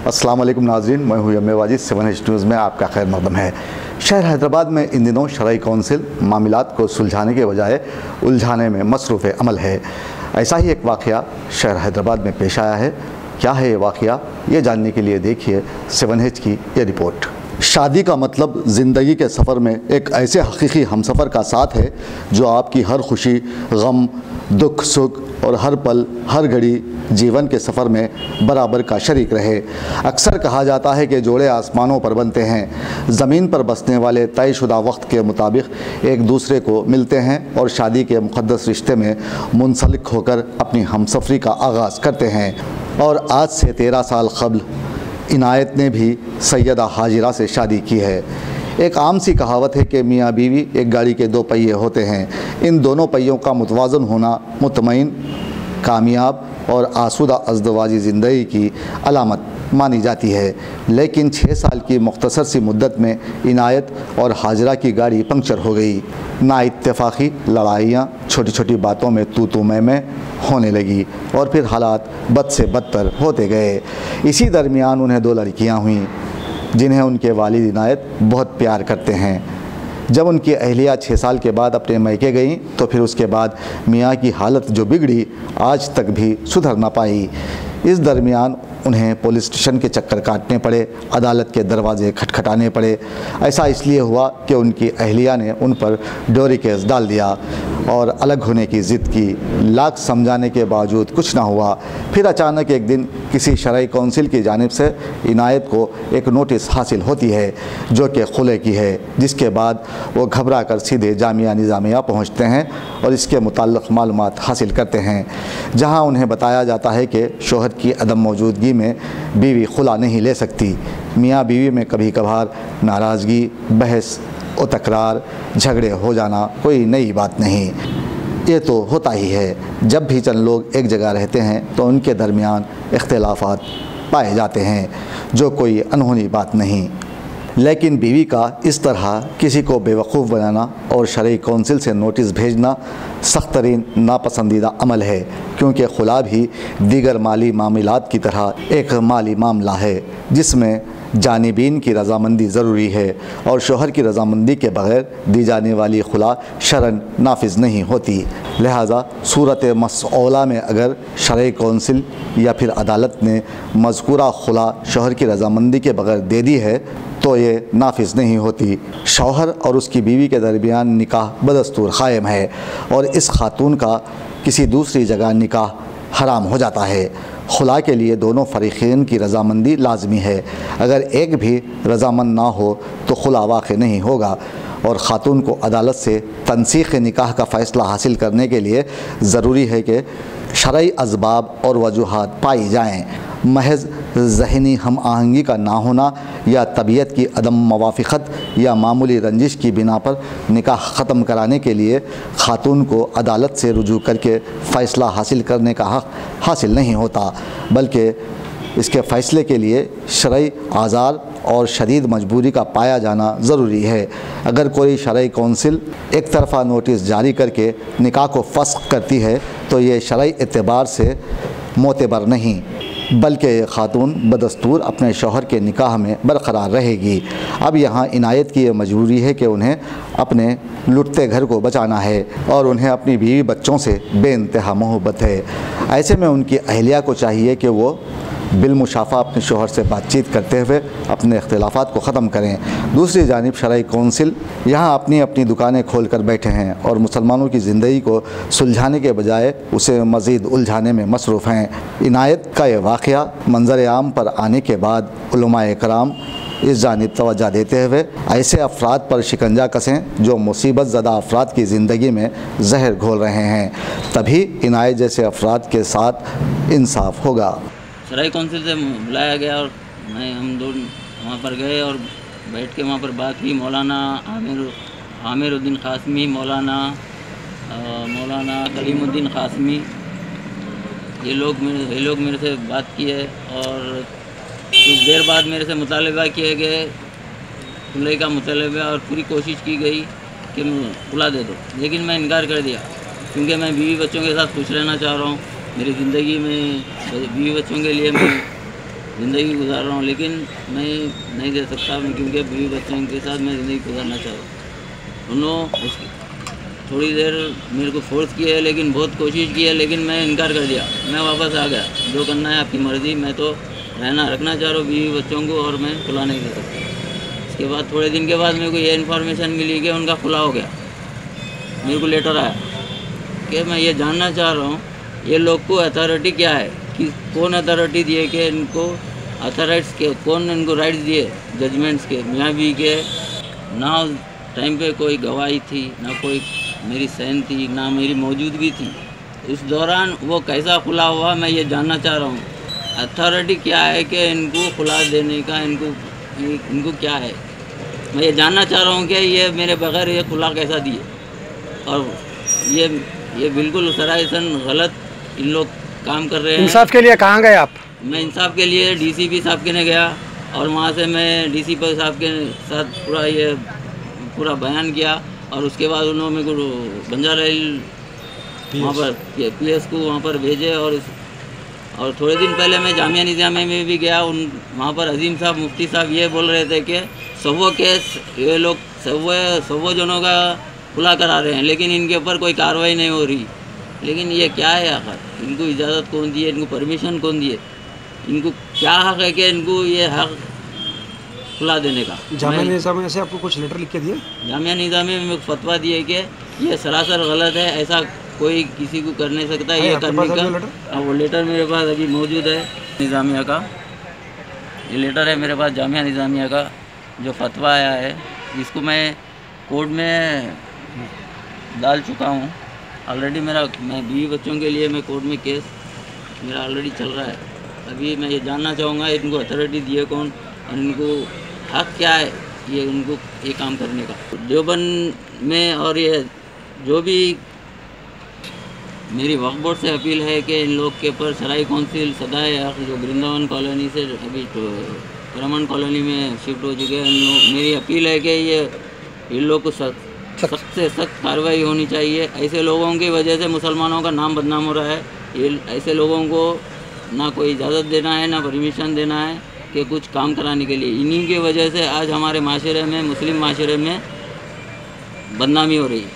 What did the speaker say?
अस्सलाम वालेकुम नाज़रीन, मैं हूं यम्मे वाजिद। 7H न्यूज़ में आपका खैर मकदम है। शहर हैदराबाद में इन दिनों शरई कौंसिल मामलात को सुलझाने के बजाय उलझाने में मसरूफ़ अमल है। ऐसा ही एक वाक़या शहर हैदराबाद में पेश आया है। क्या है ये वाक़या, ये जानने के लिए देखिए 7H की ये रिपोर्ट। शादी का मतलब ज़िंदगी के सफ़र में एक ऐसे हकीकी हमसफ़र का साथ है जो आपकी हर खुशी, गम, दुख, सुख और हर पल हर घड़ी जीवन के सफ़र में बराबर का शरीक रहे। अक्सर कहा जाता है कि जोड़े आसमानों पर बनते हैं। ज़मीन पर बसने वाले तयशुदा वक्त के मुताबिक एक दूसरे को मिलते हैं और शादी के मुक़द्दस रिश्ते में मुंसलिक होकर अपनी हमसफ़री का आगाज़ करते हैं। और आज से 13 साल क़ब्ल इनायत ने भी सैयदा हाजिरा से शादी की है। एक आम सी कहावत है कि मियाँ बीवी एक गाड़ी के दो पहिए होते हैं। इन दोनों पहियों का मुतवाज़न होना मुतमईन, कामयाब और आसूदा अज़दवाजी ज़िंदगी की अलामत मानी जाती है। लेकिन 6 साल की मुख्तसर सी मुद्दत में इनायत और हाजिरा की गाड़ी पंक्चर हो गई। नाइत्तेफाकी, लड़ाइयाँ, छोटी छोटी बातों में तू मैं होने लगी और फिर हालात बद से बदतर होते गए। इसी दरमियान उन्हें 2 लड़कियाँ हुईं जिन्हें उनके वालिद इनायत बहुत प्यार करते हैं। जब उनकी अहलिया 6 साल के बाद अपने मैके गईं तो फिर उसके बाद मियाँ की हालत जो बिगड़ी आज तक भी सुधर ना पाई। इस दरमियान उन्हें पुलिस स्टेशन के चक्कर काटने पड़े, अदालत के दरवाजे खटखटाने पड़े। ऐसा इसलिए हुआ कि उनकी अहलिया ने उन पर डोरी केस डाल दिया और अलग होने की ज़िद की। लाख समझाने के बावजूद कुछ ना हुआ। फिर अचानक एक दिन किसी शरई कौंसिल की जानिब से इनायत को एक नोटिस हासिल होती है जो कि खुले की है, जिसके बाद वो घबरा कर सीधे जामिया निज़ामिया पहुँचते हैं और इसके मुताल्लिक़ मालूमात हासिल करते हैं, जहाँ उन्हें बताया जाता है कि शोहर की अदम मौजूदगी में बीवी खुला नहीं ले सकती। मियाँ बीवी में कभी कभार नाराज़गी, बहस और तकरार, झगड़े हो जाना कोई नई बात नहीं। ये तो होता ही है। जब भी चंद लोग एक जगह रहते हैं तो उनके दरमियान इख्तिलाफ़ात पाए जाते हैं, जो कोई अनहोनी बात नहीं। लेकिन बीवी का इस तरह किसी को बेवकूफ़ बनाना और शरई कौंसिल से नोटिस भेजना सख्त तरीन नापसंदीदा अमल है, क्योंकि खुला भी दीगर माली मामलात की तरह एक माली मामला है जिसमें जानिबीन की रजामंदी ज़रूरी है और शोहर की रजामंदी के बग़ैर दी जाने वाली खुला शरन नाफिज नहीं होती। लिहाजा सूरत मसऊला में अगर शरई कौंसिल या फिर अदालत ने मज़कूरा खुला शोहर की रजामंदी के बग़ैर दे दी है तो ये नाफिज नहीं होती। शौहर और उसकी बीवी के दरमियान निकाह बदस्तूर क़ायम है और इस खातून का किसी दूसरी जगह निकाह हराम हो जाता है। खुला के लिए दोनों फ़रीक़ैन की रजामंदी लाजमी है। अगर एक भी रजामंद ना हो तो खुला वाक़ नहीं होगा और ख़ातून को अदालत से तनसीख़ निकाह का फ़ैसला हासिल करने के लिए ज़रूरी है कि शरई असबाब और वजूहात पाई जाएँ। महज ज़हनी हम आहंगी का ना होना या तबीयत की अदम मवाफ़िक़त या मामूली रंजिश की बिना पर निकाह ख़त्म कराने के लिए ख़ातून को अदालत से रुजू करके फ़ैसला हासिल करने का हक़ हासिल नहीं होता, बल्कि इसके फ़ैसले के लिए शरई आज़ार और शदीद मजबूरी का पाया जाना ज़रूरी है। अगर कोई शरई कौंसिल एक तरफ़ा नोटिस जारी करके निकाह को फ़स्ख़ करती है तो ये शरई एतबार से मोतबर नहीं, बल्कि ख़ातून बदस्तूर अपने शौहर के निकाह में बरकरार रहेगी। अब यहाँ इनायत की ये मजबूरी है कि उन्हें अपने लुटते घर को बचाना है और उन्हें अपनी बीवी बच्चों से बेइंतहा मोहब्बत है। ऐसे में उनकी अहलिया को चाहिए कि वो बिलमुशाफ़ा अपने शौहर से बातचीत करते हुए अपने इख्तिलाफ़ात को ख़त्म करें। दूसरी जानिब शरई कौंसिल यहाँ अपनी अपनी दुकानें खोल कर बैठे हैं और मुसलमानों की ज़िंदगी को सुलझाने के बजाय उसे मज़ीद उलझाने में मसरूफ़ हैं। इनायत का ये वाक़या मंज़र आम पर आने के बाद उलमाए कराम इस जानिब तवज्जो देते हुए ऐसे अफराद पर शिकंजा कसें जो मुसीबत ज़दा अफराद की ज़िंदगी में जहर घोल रहे हैं, तभी इनायत जैसे अफराद के साथ इंसाफ होगा। शरई कौंसिल से बुलाया गया और हम दोनों वहाँ पर गए और बैठ के वहाँ पर बात की। मौलाना आमिरुद्दीन क़ासिमी, मौलाना कलीमुद्दीन क़ासिमी, ये लोग मेरे से बात किए और कुछ देर बाद मेरे से मुतालबा किए गए, खुले का मुतालबा, और पूरी कोशिश की गई कि खुला दे दो, लेकिन मैं इनकार कर दिया क्योंकि मैं बीवी बच्चों के साथ खुश रहना चाह रहा हूँ। मेरी ज़िंदगी में बीवी बच्चों के लिए मैं ज़िंदगी गुजार रहा हूँ, लेकिन मैं नहीं दे सकता मैं, क्योंकि बीवी बच्चों के साथ मैं ज़िंदगी गुजारना चाह रहा हूँ। उन्होंने उसकी थोड़ी देर मेरे को फोर्स किया है, लेकिन बहुत कोशिश की है, लेकिन मैं इनकार कर दिया। मैं वापस आ गया, जो करना है आपकी मर्ज़ी, मैं तो रखना चाह रहा हूँ बीवी बच्चों को, और मैं खुला नहीं दे सकता। इसके बाद थोड़े दिन के बाद मेरे को ये इन्फॉर्मेशन मिली कि उनका खुला हो गया। मेरे को लेटर आया कि मैं ये जानना चाह रहा हूँ ये लोग को अथॉरिटी क्या है, कि कौन अथॉरिटी दिए कि इनको अथॉराइट्स के, कौन इनको राइट्स दिए जजमेंट्स के, मियाँ बीवी के। ना उस टाइम पे कोई गवाही थी, ना कोई मेरी सहन थी, ना मेरी मौजूदगी थी। इस दौरान वो कैसा खुला हुआ मैं ये जानना चाह रहा हूँ। अथॉरिटी क्या है कि इनको खुला देने का, इनको क्या है, मैं ये जानना चाह रहा हूँ कि ये मेरे बगैर ये खुला कैसा दिए। और ये बिल्कुल सरासर गलत इन लोग काम कर रहे हैं। इंसाफ के लिए कहाँ गए आप? मैं इंसाफ के लिए डीसीपी साहब के ने गया, और वहाँ से मैं डीसीपी साहब के साथ पूरा बयान किया, और उसके बाद उन्होंने मेरे को बंजारा हिल वहाँ पर पीएस को वहाँ पर भेजे। और थोड़े दिन पहले मैं जामिया निज़ामिया में भी गया, वहाँ पर अजीम साहब मुफ्ती साहब ये बोल रहे थे कि सवो केस ये लोग सवो जनों का खुला करा रहे हैं, लेकिन इनके ऊपर कोई कार्रवाई नहीं हो रही। लेकिन ये क्या है आखिर, इनको इजाज़त कौन दिए, इनको परमिशन कौन दिए, इनको क्या हक़ है कि इनको ये हक़ खुला देने का? जामिया निज़ामिया से आपको कुछ लेटर लिख के दिए? जामिया निज़ामिया में फतवा दिए कि ये सरासर गलत है, ऐसा कोई किसी को कर नहीं सकता ये करने का। वो लेटर मेरे पास अभी मौजूद है निज़ामिया का, ये लेटर है मेरे पास जामिया निज़ामिया का, जो फतवा आया है, इसको मैं कोर्ट में डाल चुका हूँ ऑलरेडी। मैं बीवी बच्चों के लिए मैं कोर्ट में केस मेरा ऑलरेडी चल रहा है। अभी मैं ये जानना चाहूँगा इनको अथॉरिटी दिए कौन, और इनको हक़ क्या है ये उनको ये काम करने का। देवबंद में और ये जो भी मेरी वक्फ बोर्ड से अपील है कि इन लोग के ऊपर सराय काउंसिल सदाए हक़ जो वृंदावन कॉलोनी से अभी रमन कॉलोनी में शिफ्ट हो चुके हैं, मेरी अपील है कि ये इन लोग को सख्त से सख्त कार्रवाई होनी चाहिए। ऐसे लोगों की वजह से मुसलमानों का नाम बदनाम हो रहा है। ये ऐसे लोगों को ना कोई इजाज़त देना है, ना परमिशन देना है कि कुछ काम कराने के लिए। इन्हीं की वजह से आज हमारे माशरे में, मुस्लिम माशरे में बदनामी हो रही है।